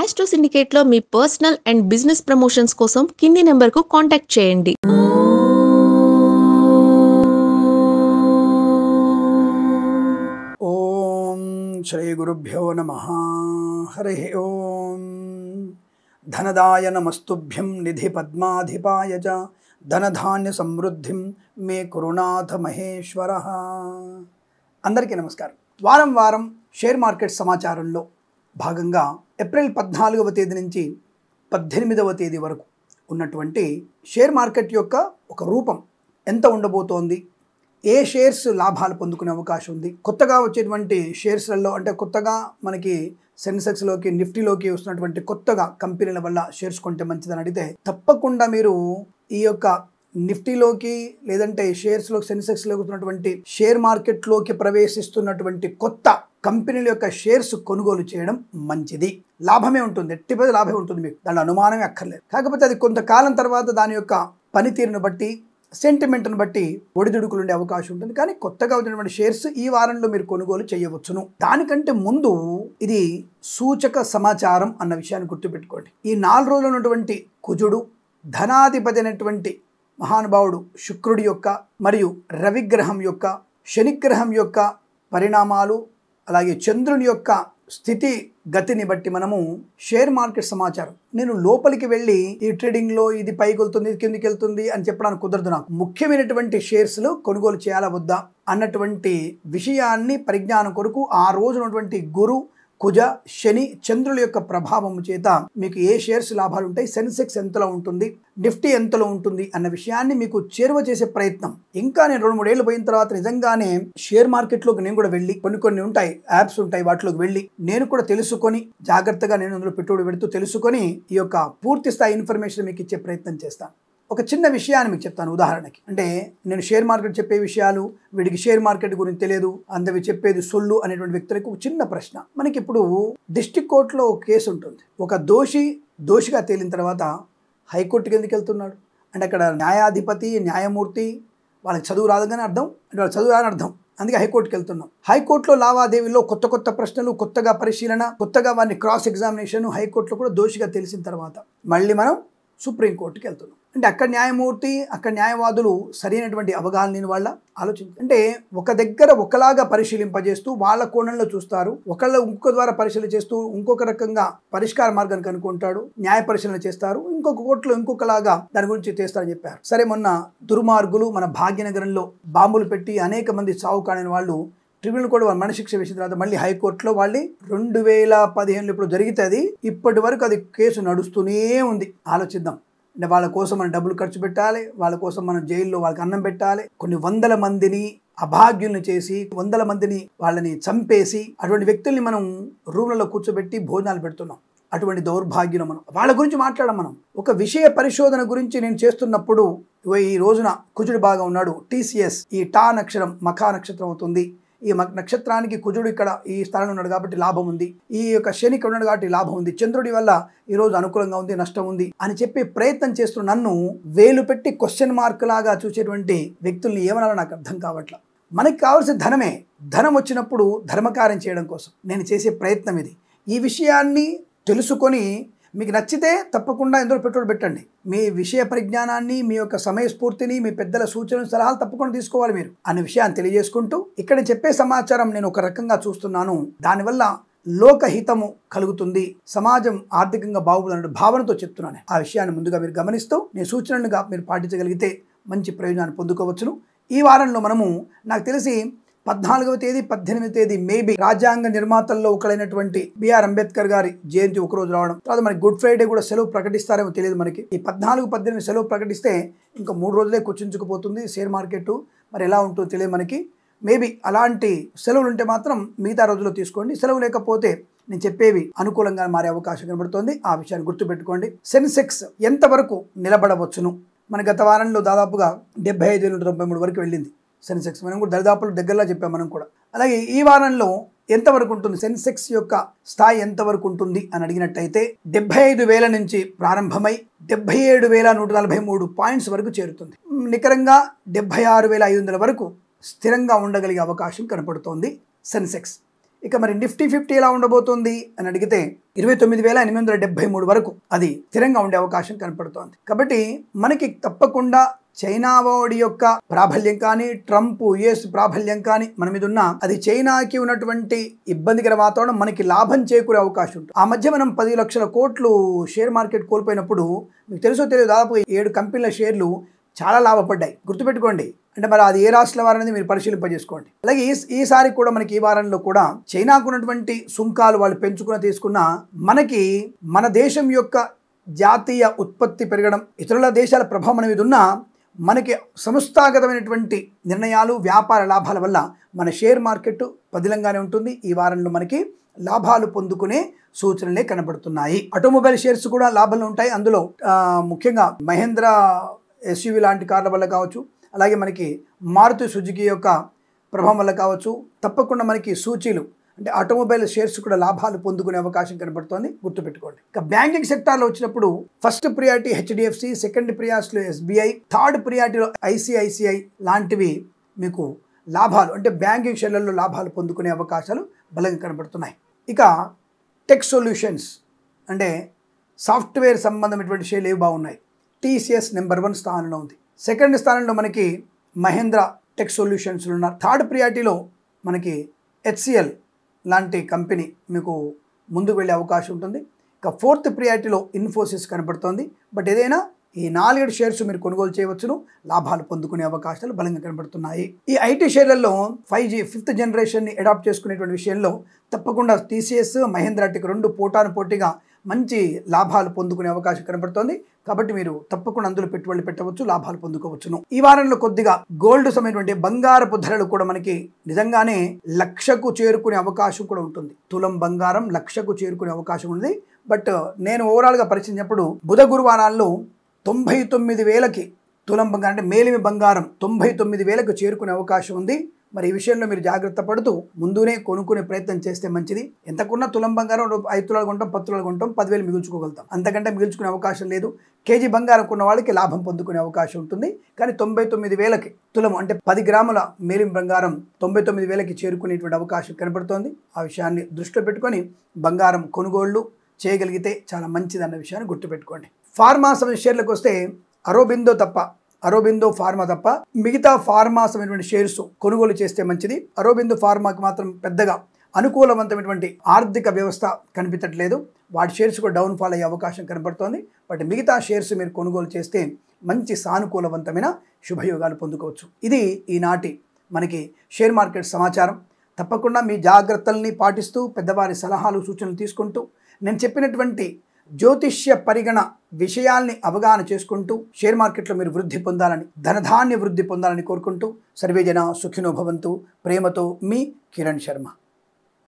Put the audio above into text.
Astro సిండికేట్లో మీ personal and business promotions కోసం కింది నెంబర్కు కాంటాక్ట్ చేయండి. ఓం శ్రీ గురుభ్యో నమః. హరి ఓం. ధనదాయ నమస్తుభ్యం నిధి పద్మాధిపాయ చ ధనధాన్య సమృద్ధిం మే కురునాథ మహేశ్వర. అందరికీ నమస్కారం. వారం వారం షేర్ మార్కెట్ సమాచారంలో భాగంగా ఏప్రిల్ 14వ తేదీ నుంచి 18వ తేదీ వరకు ఉన్నటువంటి షేర్ మార్కెట్ యొక్క ఒక రూపం ఎంత ఉండబోతోంది, ఏ షేర్స్ లాభాలు పొందుకునే అవకాశం ఉంది, కొత్తగా వచ్చేటువంటి షేర్స్లలో అంటే కొత్తగా మనకి సెన్సెక్స్లోకి నిఫ్టీలోకి వస్తున్నటువంటి కొత్తగా కంపెనీల వల్ల షేర్స్ కొంటే మంచిదని అడిగితే తప్పకుండా మీరు ఈ యొక్క నిఫ్టీలోకి లేదంటే షేర్స్లోకి సెన్సెక్స్లోకి వస్తున్నటువంటి షేర్ మార్కెట్లోకి ప్రవేశిస్తున్నటువంటి కొత్త కంపెనీల యొక్క షేర్స్ కొనుగోలు చేయడం మంచిది. లాభమే ఉంటుంది, ఎట్టిపది లాభమే ఉంటుంది, మీకు దాని అనుమానమే అక్కర్లేదు. కాకపోతే అది కొంతకాలం తర్వాత దాని యొక్క పనితీరును బట్టి సెంటిమెంట్ను బట్టి ఒడిదుడుకులు ఉండే అవకాశం ఉంటుంది. కానీ కొత్తగా వచ్చినటువంటి షేర్స్ ఈ వారంలో మీరు కొనుగోలు చేయవచ్చును. దానికంటే ముందు ఇది సూచక సమాచారం అన్న విషయాన్ని గుర్తుపెట్టుకోండి. ఈ 4 రోజులు ఉన్నటువంటి కుజుడు ధనాధిపతి అయినటువంటి మహానుభావుడు శుక్రుడి యొక్క మరియు రవిగ్రహం యొక్క శనిగ్రహం యొక్క పరిణామాలు అలాగే చంద్రుని యొక్క స్థితి గతిని బట్టి మనము షేర్ మార్కెట్ సమాచారం నేను లోపలికి వెళ్ళి ఈ ట్రేడింగ్లో ఇది పైకి వెళ్తుంది ఇది కిందికి వెళ్తుంది అని చెప్పడానికి కుదరదు. నాకు ముఖ్యమైనటువంటి షేర్స్లు కొనుగోలు చేయాలా వద్దా అన్నటువంటి విషయాన్ని పరిజ్ఞానం కొరకు ఆ రోజు ఉన్నటువంటి గురు కుజ శని చంద్రుల యొక్క ప్రభావం చేత మీకు ఏ షేర్స్ లాభాలు ఉంటాయి, సెన్సెక్స్ ఎంతలో ఉంటుంది, నిఫ్టీ ఎంతలో ఉంటుంది అన్న విషయాన్ని మీకు చేరువ చేసే ప్రయత్నం. ఇంకా నేను 2-3 ఏళ్ళు పోయిన తర్వాత నిజంగానే షేర్ మార్కెట్లోకి నేను కూడా వెళ్ళి కొన్ని ఉంటాయి, యాప్స్ ఉంటాయి, వాటిలోకి వెళ్ళి నేను కూడా తెలుసుకొని జాగ్రత్తగా నేను అందులో పెట్టుబడి పెడుతూ తెలుసుకొని ఈ యొక్క పూర్తి స్థాయి ఇన్ఫర్మేషన్ మీకు ఇచ్చే ప్రయత్నం చేస్తాను. ఒక చిన్న విషయాన్ని మీకు చెప్తాను ఉదాహరణకి. అంటే నేను షేర్ మార్కెట్ చెప్పే విషయాలు వీడికి షేర్ మార్కెట్ గురించి తెలియదు, అందవి చెప్పేది సొల్లు అనేటువంటి వ్యక్తులకు ఒక చిన్న ప్రశ్న. మనకి ఇప్పుడు డిస్ట్రిక్ట్ కోర్టులో ఒక కేసు ఉంటుంది. ఒక దోషిగా తేలిన తర్వాత హైకోర్టుకి ఎందుకు వెళ్తున్నాడు అంటే అక్కడ న్యాయాధిపతి న్యాయమూర్తి వాళ్ళకి చదువు రాదని అర్థం, అంటే వాళ్ళు చదువు రాని అర్థం. అందుకే హైకోర్టుకి వెళ్తున్నాం. హైకోర్టులో లావాదేవీలో కొత్త ప్రశ్నలు, కొత్తగా పరిశీలన, కొత్తగా వారిని క్రాస్ ఎగ్జామినేషన్, హైకోర్టులో కూడా దోషిగా తెలిసిన తర్వాత మళ్ళీ మనం సుప్రీంకోర్టుకి వెళ్తున్నాం. అంటే అక్కడ న్యాయమూర్తి అక్కడ న్యాయవాదులు సరైనటువంటి అవగాహన లేని వాళ్ళ ఆలోచించారు. అంటే ఒక దగ్గర ఒకలాగా పరిశీలింపజేస్తూ వాళ్ళ కోణంలో చూస్తారు, ఇంకొక ద్వారా పరిశీలన చేస్తూ ఇంకొక రకంగా పరిష్కార మార్గాన్ని కనుక్కుంటాడు, న్యాయ పరిశీలన చేస్తారు, ఇంకొక కోర్టులో ఇంకొకలాగా దాని గురించి చేస్తారని చెప్పారు. సరే, మొన్న దుర్మార్గులు మన భాగ్యనగరంలో బాంబులు పెట్టి అనేక మంది చావు కాని వాళ్ళు ట్రిబ్యునల్ కూడా వాళ్ళు మరణశిక్ష వేసిన తర్వాత మళ్ళీ హైకోర్టులో వాళ్ళు 2015 ఇప్పుడు జరిగితే ఇప్పటి వరకు అది కేసు నడుస్తూనే ఉంది. ఆలోచిద్దాం. అంటే వాళ్ళ కోసం మనం డబ్బులు ఖర్చు పెట్టాలి, వాళ్ళ కోసం మనం జైల్లో వాళ్ళకి అన్నం పెట్టాలి, కొన్ని 100 మందిని అభాగ్యుల్ని చేసి 100 మందిని వాళ్ళని చంపేసి అటువంటి వ్యక్తుల్ని మనం రూమ్లలో కూర్చోబెట్టి భోజనాలు పెడుతున్నాం. అటువంటి దౌర్భాగ్యం మనం వాళ్ళ గురించి మాట్లాడడం. మనం ఒక విషయ పరిశోధన గురించి నేను చేస్తున్నప్పుడు ఈ రోజున కుజుడు బాగా ఉన్నాడు, టీసీఎస్ ఈ టా నక్షత్రం మఖా నక్షత్రం అవుతుంది. ఈ నక్షత్రానికి కుజుడు ఇక్కడ ఈ స్థలంలో ఉన్నాడు కాబట్టి లాభం ఉంది, ఈ యొక్క శని ఇక్కడ ఉన్నాడు కాబట్టి లాభం ఉంది, చంద్రుడి వల్ల ఈ రోజు అనుకూలంగా ఉంది నష్టం ఉంది అని చెప్పి ప్రయత్నం చేస్తున్న నన్ను వేలు పెట్టి క్వశ్చన్ మార్క్ లాగా చూసేటువంటి వ్యక్తుల్ని ఏమనాలో నాకు అర్థం కావట్లా. మనకి కావాల్సిన ధనమే. ధనం వచ్చినప్పుడు ధర్మకార్యం చేయడం కోసం నేను చేసే ప్రయత్నం ఇది. ఈ విషయాన్ని తెలుసుకొని మీకు నచ్చితే తప్పకుండా ఇందులో పెట్టుబడి పెట్టండి. మీ విషయ పరిజ్ఞానాన్ని, మీ యొక్క సమయస్ఫూర్తిని, మీ పెద్దల సూచనలు సలహాలు తప్పకుండా తీసుకోవాలి మీరు అనే విషయాన్ని తెలియజేసుకుంటూ ఇక్కడ చెప్పే సమాచారం నేను ఒక రకంగా చూస్తున్నాను, దానివల్ల లోకహితము కలుగుతుంది, సమాజం ఆర్థికంగా బాగుపడాలనే భావనతో చెప్తున్నాను. ఆ విషయాన్ని ముందుగా మీరు గమనిస్తూ నేను సూచనలుగా మీరు పాటించగలిగితే మంచి ప్రయోజనాన్ని పొందుకోవచ్చును. ఈ వారంలో మనము నాకు తెలిసి 14వ తేదీ 18వ తేదీ మేబీ రాజ్యాంగ నిర్మాతల్లో ఒకరైనటువంటి బిఆర్ అంబేద్కర్ గారి జయంతి ఒకరోజు రావడం, తర్వాత మనకి గుడ్ ఫ్రైడే కూడా సెలవు ప్రకటిస్తారేమో తెలియదు. మనకి ఈ 14, 18 సెలవు ప్రకటిస్తే ఇంకా 3 రోజులే కూర్చుంచుకుపోతుంది షేర్ మార్కెట్. మరి ఎలా ఉంటుందో తెలియదు మనకి. మేబీ అలాంటి సెలవులు ఉంటే మాత్రం మిగతా రోజుల్లో తీసుకోండి, సెలవు లేకపోతే నేను చెప్పేవి అనుకూలంగా మారే అవకాశం కనబడుతోంది. ఆ విషయాన్ని గుర్తుపెట్టుకోండి. సెన్సెక్స్ ఎంతవరకు నిలబడవచ్చును? మన గత వారంలో దాదాపుగా 75,93 వరకు వెళ్ళింది సెన్సెక్స్. మనం కూడా దరిదాపులు దగ్గరలో చెప్పాం మనం కూడా. అలాగే ఈ వారంలో ఎంతవరకు ఉంటుంది సెన్సెక్స్ యొక్క స్థాయి ఎంతవరకు ఉంటుంది అని అడిగినట్టయితే 75,000 నుంచి ప్రారంభమై 77,143 పాయింట్స్ వరకు చేరుతుంది. నికరంగా 76,500 వరకు స్థిరంగా ఉండగలిగే అవకాశం కనపడుతోంది సెన్సెక్స్. ఇక మరి నిఫ్టీ 50 ఎలా ఉండబోతోంది అని అడిగితే 29,873 వరకు అది స్థిరంగా ఉండే అవకాశం కనపడుతోంది. కాబట్టి మనకి తప్పకుండా చైనా వాడి యొక్క ప్రాబల్యం కానీ, ట్రంప్ యుఎస్ ప్రాబల్యం కానీ మన మీద ఉన్న అది చైనాకి ఉన్నటువంటి ఇబ్బందికర వాతావరణం మనకి లాభం చేకూరే అవకాశం ఉంటుంది. ఆ మధ్య మనం 10 లక్షల కోట్లు షేర్ మార్కెట్ కోల్పోయినప్పుడు మీకు తెలుసో తెలియదు దాదాపు 7 కంపెనీల షేర్లు చాలా లాభపడ్డాయి. గుర్తుపెట్టుకోండి. అంటే మరి అది ఏ రాష్ట్రాల వారనేది మీరు పరిశీలింపజేసుకోండి. అలాగే ఈసారి కూడా మనకి ఈ వారంలో కూడా చైనాకు ఉన్నటువంటి సుంకాలు వాళ్ళు తీసుకున్న మనకి మన దేశం యొక్క జాతీయ ఉత్పత్తి పెరగడం, ఇతరుల దేశాల ప్రభావం మీద ఉన్న మనకి సంస్థాగతమైనటువంటి నిర్ణయాలు, వ్యాపార లాభాల వల్ల మన షేర్ మార్కెట్ పదిలంగానే ఉంటుంది. ఈ వారంలో మనకి లాభాలు పొందుకునే సూచనలే కనబడుతున్నాయి. ఆటోమొబైల్ షేర్స్ కూడా లాభంలో ఉంటాయి. అందులో ముఖ్యంగా మహేంద్ర ఎస్యూవి లాంటి కార్ల వల్ల కావచ్చు, అలాగే మనకి మారుతి సుజుకి యొక్క ప్రభావం వల్ల కావచ్చు, తప్పకుండా మనకి సూచీలు అంటే ఆటోమొబైల్ షేర్స్ కూడా లాభాలు పొందుకునే అవకాశం కనబడుతోంది. గుర్తుపెట్టుకోండి. ఇక బ్యాంకింగ్ సెక్టార్లో వచ్చినప్పుడు ఫస్ట్ ప్రియారిటీ హెచ్డిఎఫ్సి, సెకండ్ ప్రియారిటీలో ఎస్బీఐ, థర్డ్ ప్రియారిటీలో ఐసిఐసిఐ లాంటివి మీకు లాభాలు అంటే బ్యాంకింగ్ షేర్లలో లాభాలు పొందుకునే అవకాశాలు బలంగా కనబడుతున్నాయి. ఇక టెక్ సొల్యూషన్స్ అంటే సాఫ్ట్వేర్ సంబంధమైనటువంటి షేర్లు ఏవి బాగున్నాయి? టీసీఎస్ నెంబర్ 1 స్థానంలో ఉంది. సెకండ్ స్థానంలో మనకి మహేంద్ర టెక్ సొల్యూషన్స్ ఉన్నారు. థర్డ్ ప్రియారిటీలో మనకి హెచ్సిఎల్ లాంటి కంపెనీ మీకు ముందుకు వెళ్ళే అవకాశం ఉంటుంది. ఇక ఫోర్త్ ప్రియారిటీలో ఇన్ఫోసిస్ కనబడుతోంది. బట్ ఏదైనా ఈ 4 షేర్స్ మీరు కొనుగోలు చేయవచ్చును, లాభాలు పొందుకునే అవకాశాలు బలంగా కనబడుతున్నాయి. ఈ ఐటీ షేర్లలో 5G 5th జనరేషన్ని అడాప్ట్ చేసుకునేటువంటి విషయంలో తప్పకుండా టీసీఎస్, మహేంద్ర టెక్ 2 పోటానుపోటీగా మంచి లాభాలు పొందుకునే అవకాశం కనబడుతోంది. కాబట్టి మీరు తప్పకుండా అందులో పెట్టుబడులు పెట్టవచ్చు, లాభాలు పొందుకోవచ్చును. ఈ వారంలో కొద్దిగా గోల్డ్ సమయటువంటి బంగారపు ధరలు కూడా మనకి నిజంగానే 1,00,000కు చేరుకునే అవకాశం కూడా ఉంటుంది. తులం బంగారం 1,00,000కు చేరుకునే అవకాశం ఉంది. బట్ నేను ఓవరాల్గా పరిశీలించినప్పుడు బుధ గురువారాల్లో 99,000కి తులం బంగారం అంటే మేలిమి బంగారం 99,000కు చేరుకునే అవకాశం ఉంది. మరి ఈ విషయంలో మీరు జాగ్రత్త పడుతూ ముందునే కొనుక్కునే ప్రయత్నం చేస్తే మంచిది. ఎంతకున్నా తులం బంగారం 5 తులాలు కొంటాం, 10 తులాలు కొంటాం, 10,000 మిగుల్చుకోగలుగుతాం. అంతకంటే మిగుల్చుకునే అవకాశం లేదు. కేజీ బంగారం కొన్న వాళ్ళకి లాభం పొందుకునే అవకాశం ఉంటుంది. కానీ 99,000కి తులం అంటే 10 గ్రాముల మేలిమి బంగారం 99,000కి చేరుకునేటువంటి అవకాశం కనబడుతోంది. ఆ విషయాన్ని దృష్టిలో పెట్టుకొని బంగారం కొనుగోళ్లు చేయగలిగితే చాలా మంచిదన్న విషయాన్ని గుర్తుపెట్టుకోండి. ఫార్మా సంబంధించిన షేర్లకు వస్తే అరోబిందో ఫార్మా తప్ప మిగతా ఫార్మా సంబంధించిన షేర్స్ కొనుగోలు చేస్తే మంచిది. అరోబిందో ఫార్మాకి మాత్రం పెద్దగా అనుకూలవంతమైనటువంటి ఆర్థిక వ్యవస్థ కనిపించట్లేదు. వాటి షేర్స్ కూడా డౌన్ ఫాల్ అయ్యే అవకాశం కనబడుతోంది. బట్ మిగతా షేర్స్ మీరు కొనుగోలు చేస్తే మంచి సానుకూలవంతమైన శుభయోగాలు పొందుకోవచ్చు. ఇది ఈనాటి మనకి షేర్ మార్కెట్ సమాచారం. తప్పకుండా మీ జాగ్రత్తల్ని పాటిస్తూ పెద్దవారి సలహాలు సూచనలు తీసుకుంటూ నేను చెప్పినటువంటి జ్యోతిష్య పరిగణ విషయాల్ని అవగాహన చేసుకుంటూ షేర్ మార్కెట్లో మీరు వృద్ధి పొందాలని, ధనధాన్య వృద్ధి పొందాలని కోరుకుంటూ సర్వేజన సుఖినో భవంతు. ప్రేమతో మీ కిరణ్ శర్మ.